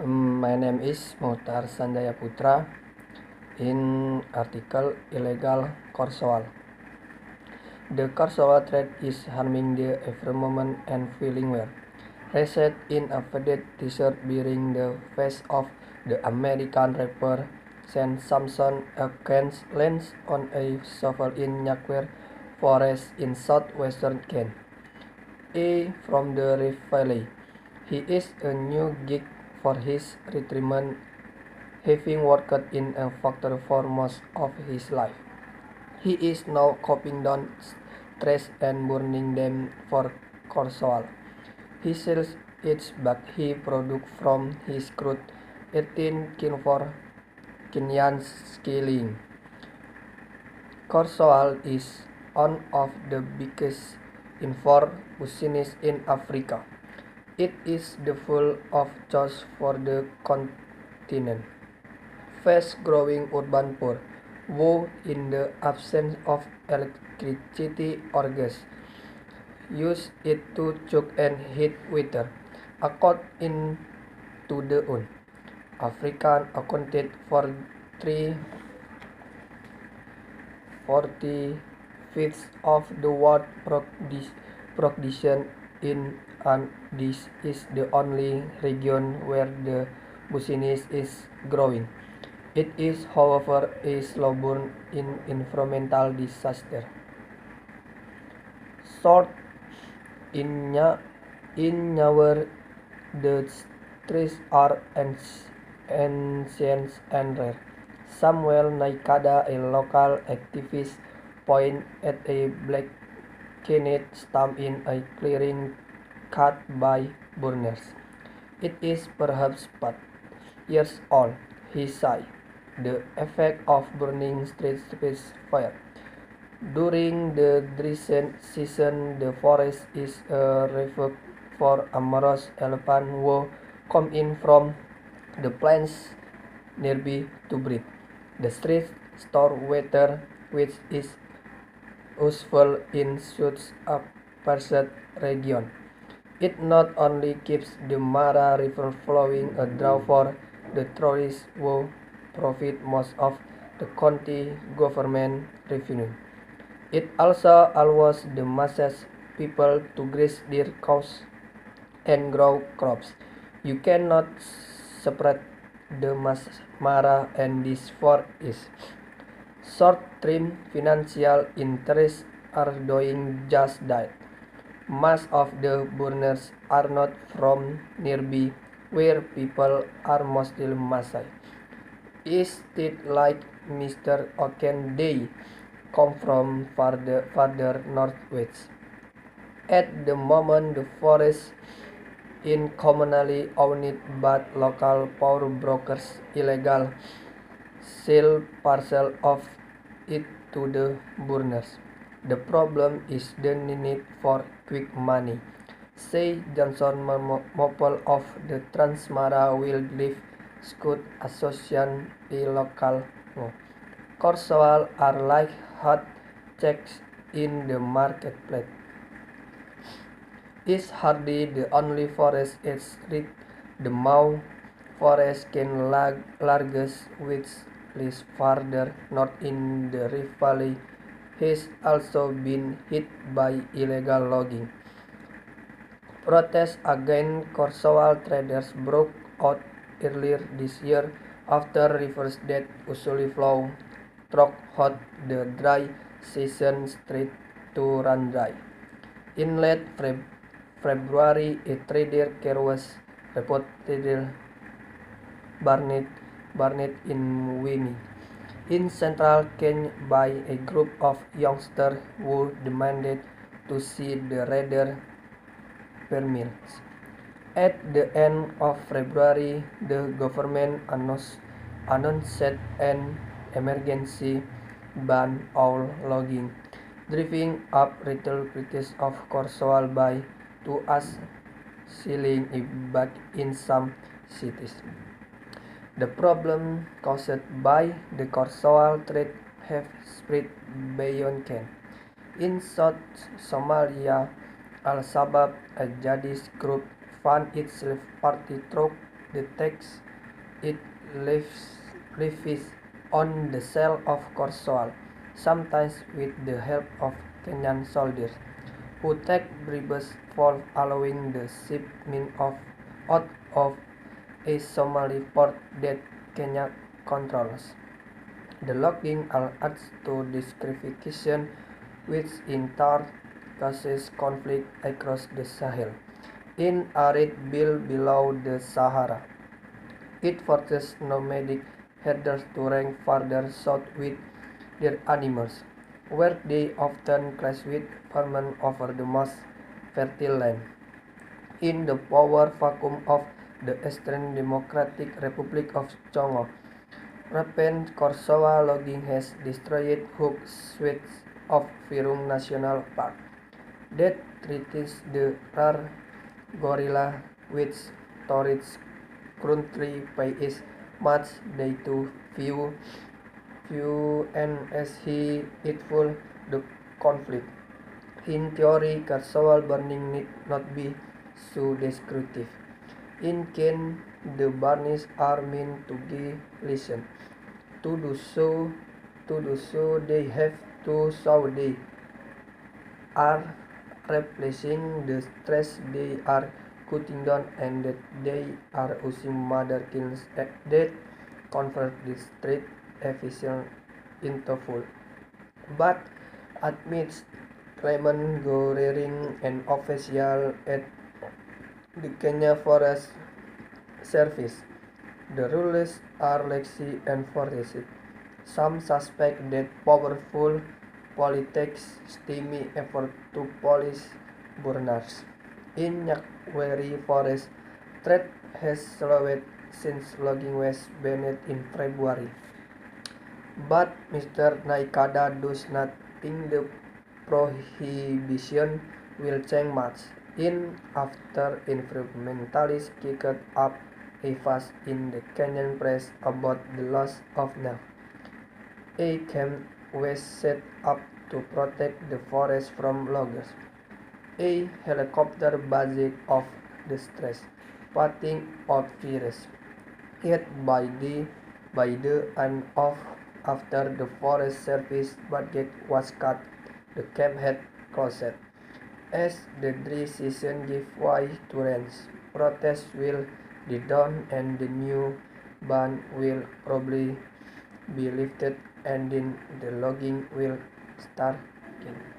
My name is Muhtar Sanjaya Putra. In article Ilegal Corsoal. The Corsoal trade is harming the environment and feeling well. Reset in a faded t-shirt bearing the face of the American rapper Saint Samson Akens lands on a shovel in Nyaquer Forest in southwestern Kent. From the Rift Valley. He is a new gig for his retirement, having worked in a factory for most of his life. He is now chopping down trees and burning them for charcoal. He sells it but he produced from his crude 18 kin for Kenyan scaling. Charcoal is one of the biggest import business in Africa. It is the full of choice for the continent. Fast-growing urban poor, who, in the absence of electricity or gas, use it to cook and heat water. According to the UN, Africa accounted for 3/45 of the world production and this is the only region where the business is growing. It is, however, a slow burn in environmental disaster. Short in Nyawer, the trees are ancient and rare. Samuel Naikada, a local activist, pointed at a black kennel stump in a clearing cut by burners. It is perhaps 5 years old, he said. The effect of burning street fire. During the dry season, the forest is a refuge for amorous elephants who come in from the plains nearby to breed. The streets store water, which is useful in such a parched region. It not only keeps the Mara River flowing, a draw for the tourists who profit most of the county government revenue. It also allows the masses people to graze their cows and grow crops. You cannot separate the Mara and this forest. Short-term financial interests are doing just that. Most of the burners are not from nearby, where people are mostly Maasai. Instead, like Mr. Oken, they come from farther northwest. At the moment, the forest is commonly owned by local power brokers. Ilegal sell parcel of it to the burners. The problem is the need for quick money. Say Johnson Mopel of the Transmara Wildlife Scout Association, a local Corswall are like hot checks in the marketplace. Is hardly the only forest is rich. The Mau forest can largest, which lies farther north in the Rift Valley, has also been hit by illegal logging. Protests against coastal traders broke out earlier this year after rivers that usually flow throughout the dry season started to run dry. In late February, a trader car was reportedly burned in Winnie, in central Kenya by a group of youngsters who demanded to see the radar permits. At the end of February, the government announced an emergency ban on logging, driving up retail prices of coastal by 2 shilling a bag in some cities. The problem caused by the coastal trade have spread beyond Kenya. In South Somalia, Al-Shabaab, a jihadist group, found itself partly through the text it leaves on the shell of Corsoal, sometimes with the help of Kenyan soldiers, who take bribes for allowing the shipment out of a Somali port that Kenya controls. The logging adds to discrimination, which in turn causes conflict across the Sahel. In arid belt below the Sahara, it forces nomadic herders to range farther south with their animals, where they often clash with farmers over the most fertile land. In the power vacuum of the Eastern Democratic Republic of Congo, rapid Korsava logging has destroyed huge swathes of Virunga National Park that threatens the rare gorilla, which tourists currently pay is much they to view and as he full the conflict. In theory, Korsava burning need not be so destructive. In Ken, the burns are meant to give listen. To do so, they have to show they are replacing the stress they are cutting down and that they are using mother kills that convert the street efficient into full. But amidst Clement Gorering, an official at the Kenya Forest Service, the rules are laxy and enforced. Some suspect that powerful politics steamy effort to police burners. In Nyakweri Forest, trade has slowed since logging was banned in February. But Mr. Naikada does not think the prohibition will change much. In after environmentalists kicked up a fuss in the Kenyan press about the loss of Nile, a camp was set up to protect the forest from loggers. A helicopter buzzed off the stress, putting out fires. Yet by the end of after the Forest Service budget was cut, the camp had closed. As the dry season gave way to rains, protests will be done and the new ban will probably be lifted and then the logging will start again.